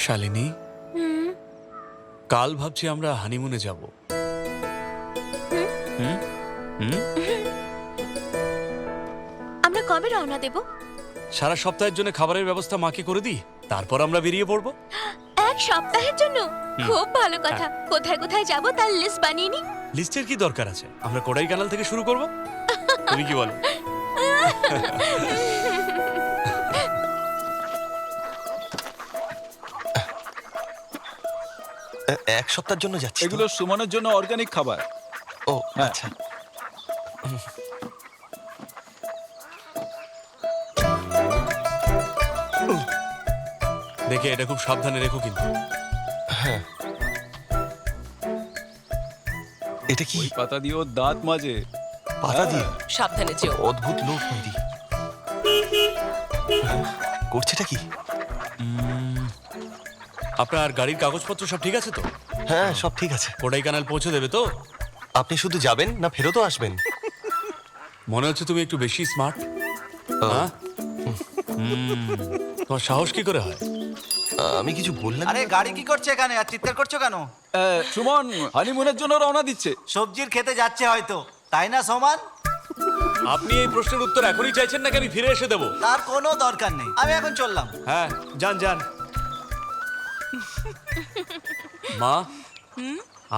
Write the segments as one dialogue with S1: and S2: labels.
S1: শালিনী, কাল ভাবছি আমরা হানিমুনে যাব।
S2: আমরা কবে রওনা দেব?
S1: সারা সপ্তাহের জন্য খাবারের ব্যবস্থা মাকে করে দিই, তারপর আমরা বেরিয়ে পড়বো।
S2: এক সপ্তাহের জন্য? খুব ভালো কথা। কোথায় কোথায় যাব তার লিস্ট বানিয়ে নি।
S1: লিস্টের কি দরকার আছে? আমরা কোডাইকানাল থেকে শুরু করব। তুমি কি বলো?
S3: এক সপ্তাহের জন্য যাচ্ছি তো?
S4: এগুলো সুমনের জন্য অর্গানিক খাবার।
S3: ও
S4: হ্যাঁ।
S3: আচ্ছা।
S1: দেখে এটা খুব সাবধানে রেখো কিন্তু।
S3: এটা কি
S4: ওই পাতা দিয়ে ওর দাঁত মাজে।
S3: পাতা দিয়ে?
S5: সাবধানে যেও।
S3: অদ্ভুত লোক মেরি। করছেটা কি?
S1: আপনার গাড়ির কাগজপত্র সব ঠিক আছে তো?
S3: হ্যাঁ, সব ঠিক আছে।
S1: কোডাইকানাল পৌঁছে দেবে তো?
S3: আপনি শুধু যাবেন না ফেরতও আসবেন?
S1: মনে হচ্ছে তুমি একটু বেশি স্মার্ট।
S3: ও,
S1: তোমার সাহস কি করে হয়?
S3: আমি কিছু বললাম না।
S6: আরে গাড়ি কি করছে এখানে আর চিৎকার করছো কেন?
S4: সুমন হানিমুনের জন্য রওনা দিচ্ছে।
S6: সবজির খেতে যাচ্ছে হয়তো, তাই না সোমান?
S1: আপনি এই প্রশ্নের উত্তর এখনই চাইছেন নাকি আমি ফিরে এসে দেবো?
S6: তার কোনো দরকার নেই, আমি এখন চললাম।
S1: হ্যাঁ, যান যান। মা,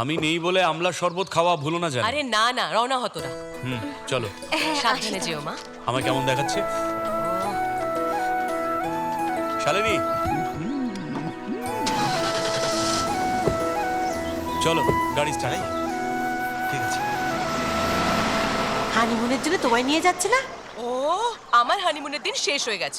S1: আমি নেই বলে আমলা শরবত খাওয়া ভুলো না জান।
S5: আরে না না, রওনা হতো না।
S1: চলো।
S5: সাবধানে যেও মা।
S1: আমায় কেমন দেখাচ্ছে? শালিনী, চলো গাড়ি স্টার্ট।
S3: ঠিক আছে।
S7: হানিমুনের জন্য তোমায় নিয়ে যাচ্ছে না?
S5: ও, আমার হানিমুনের দিন শেষ হয়ে গেছে।